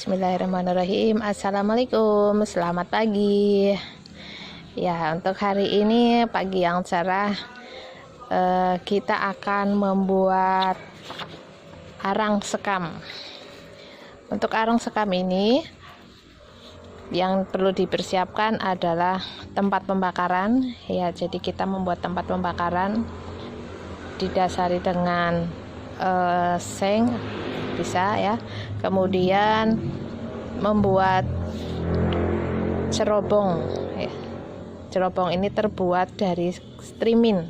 Bismillahirrahmanirrahim. Assalamualaikum, selamat pagi. Ya, untuk hari ini pagi yang cerah, kita akan membuat arang sekam. Untuk arang sekam ini, yang perlu dipersiapkan adalah tempat pembakaran. Ya, jadi kita membuat tempat pembakaran didasari dengan seng, bisa ya. Kemudian membuat cerobong ya. Cerobong ini terbuat dari strimin.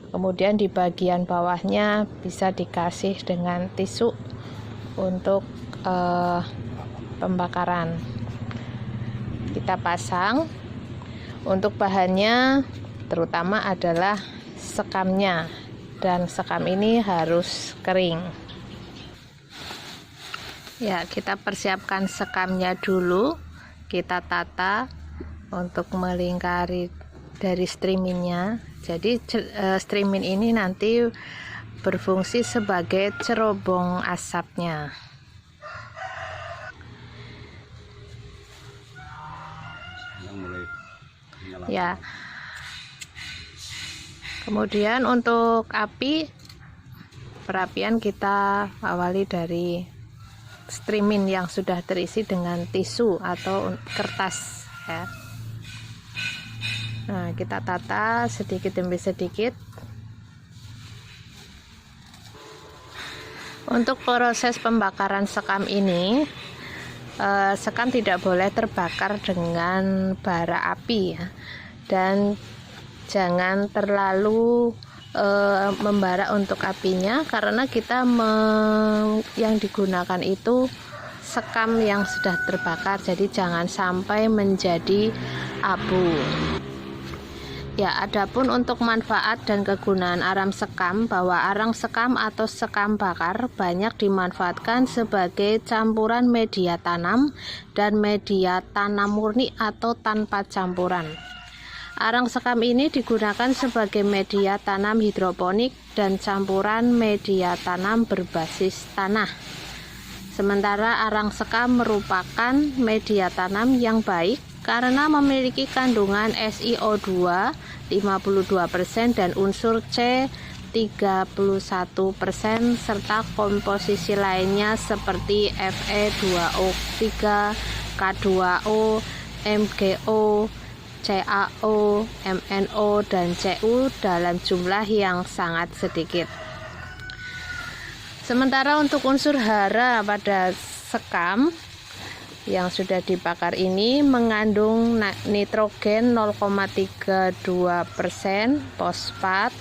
Kemudian di bagian bawahnya bisa dikasih dengan tisu untuk pembakaran. Kita pasang. Untuk bahannya terutama adalah sekamnya, dan sekam ini harus kering. Ya, kita persiapkan sekamnya dulu. Kita tata untuk melingkari dari striminnya. Jadi strimin ini nanti berfungsi sebagai cerobong asapnya. Ya. Kemudian untuk api, perapian kita awali dari strimin yang sudah terisi dengan tisu atau kertas ya. Nah, kita tata sedikit demi sedikit. Untuk proses pembakaran sekam ini, sekam tidak boleh terbakar dengan bara api ya, dan jangan terlalu membara untuk apinya, karena kita yang digunakan itu sekam yang sudah terbakar, jadi jangan sampai menjadi abu. Ya, adapun untuk manfaat dan kegunaan arang sekam, bahwa arang sekam atau sekam bakar banyak dimanfaatkan sebagai campuran media tanam dan media tanam murni atau tanpa campuran. Arang sekam ini digunakan sebagai media tanam hidroponik dan campuran media tanam berbasis tanah. Sementara arang sekam merupakan media tanam yang baik karena memiliki kandungan SiO2 52% dan unsur C 31% serta komposisi lainnya seperti Fe2O3, K2O, MgO, CaO, MnO, dan Cu dalam jumlah yang sangat sedikit. Sementara untuk unsur hara pada sekam yang sudah dibakar ini mengandung nitrogen 0,32%, fosfat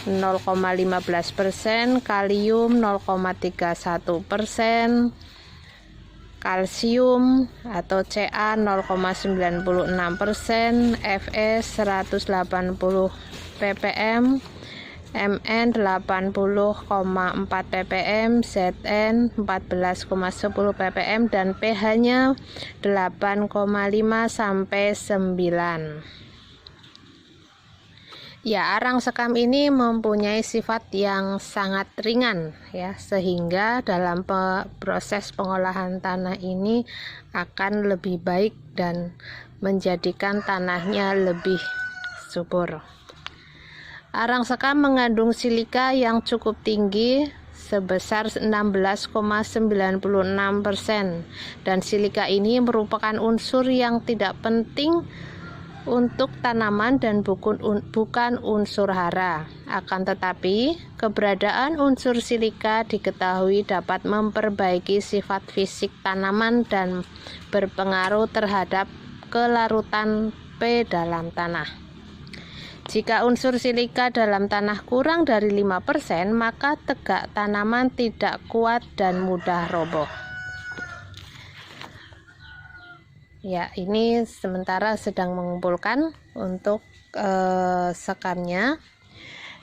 0,15%, kalium 0,31%, kalsium atau Ca 0,96%, Fe 180 ppm, Mn 80,4 ppm, Zn 14,10 ppm, dan pH-nya 8,5 sampai 9. Ya, arang sekam ini mempunyai sifat yang sangat ringan ya, sehingga dalam proses pengolahan tanah ini akan lebih baik dan menjadikan tanahnya lebih subur. Arang sekam mengandung silika yang cukup tinggi sebesar 16,96%, dan silika ini merupakan unsur yang tidak penting untuk tanaman dan bukan unsur hara. Akan tetapi, keberadaan unsur silika diketahui dapat memperbaiki sifat fisik tanaman dan berpengaruh terhadap kelarutan P dalam tanah. Jika unsur silika dalam tanah kurang dari 5%, maka tegak tanaman tidak kuat dan mudah roboh. Ya, ini sementara sedang mengumpulkan untuk sekamnya.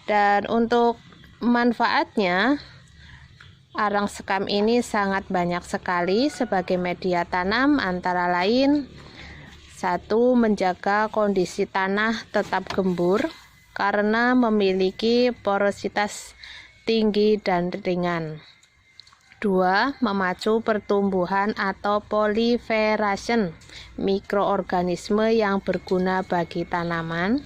Dan untuk manfaatnya, arang sekam ini sangat banyak sekali sebagai media tanam, antara lain: 1. Menjaga kondisi tanah tetap gembur karena memiliki porositas tinggi dan ringan. 2. Memacu pertumbuhan atau proliferation mikroorganisme yang berguna bagi tanaman.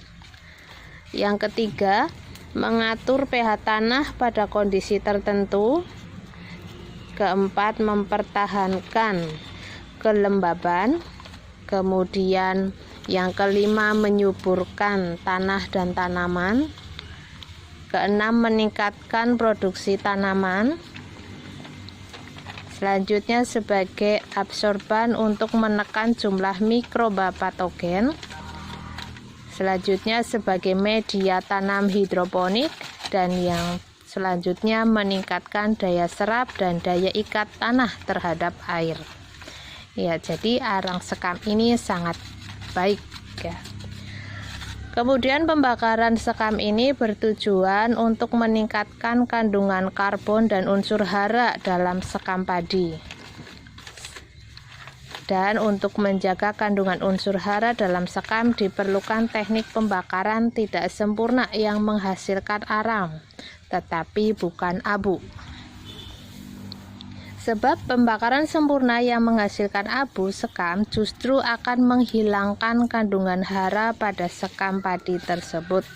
Yang ketiga, mengatur pH tanah pada kondisi tertentu. Keempat, mempertahankan kelembaban. Kemudian yang kelima, menyuburkan tanah dan tanaman. Keenam, meningkatkan produksi tanaman. Selanjutnya sebagai absorban untuk menekan jumlah mikroba patogen. Selanjutnya sebagai media tanam hidroponik, dan yang selanjutnya meningkatkan daya serap dan daya ikat tanah terhadap air. Ya, jadi arang sekam ini sangat baik ya. Kemudian pembakaran sekam ini bertujuan untuk meningkatkan kandungan karbon dan unsur hara dalam sekam padi. Dan untuk menjaga kandungan unsur hara dalam sekam diperlukan teknik pembakaran tidak sempurna yang menghasilkan arang, tetapi bukan abu. Sebab pembakaran sempurna yang menghasilkan abu sekam justru akan menghilangkan kandungan hara pada sekam padi tersebut.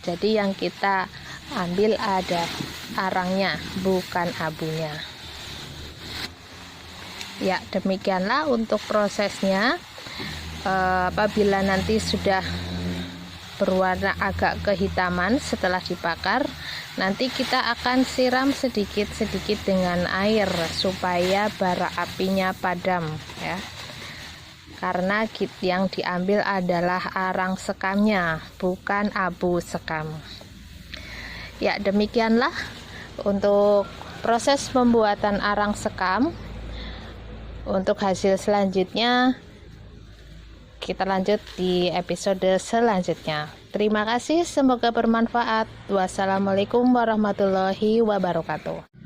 Jadi yang kita ambil ada arangnya, bukan abunya. Ya, demikianlah untuk prosesnya. Apabila nanti sudah berwarna agak kehitaman setelah dibakar, nanti kita akan siram sedikit-sedikit dengan air supaya bara apinya padam ya. Karena yang diambil adalah arang sekamnya, bukan abu sekam. Ya, demikianlah untuk proses pembuatan arang sekam. Untuk hasil selanjutnya kita lanjut di episode selanjutnya. Terima kasih, semoga bermanfaat. Wassalamualaikum warahmatullahi wabarakatuh.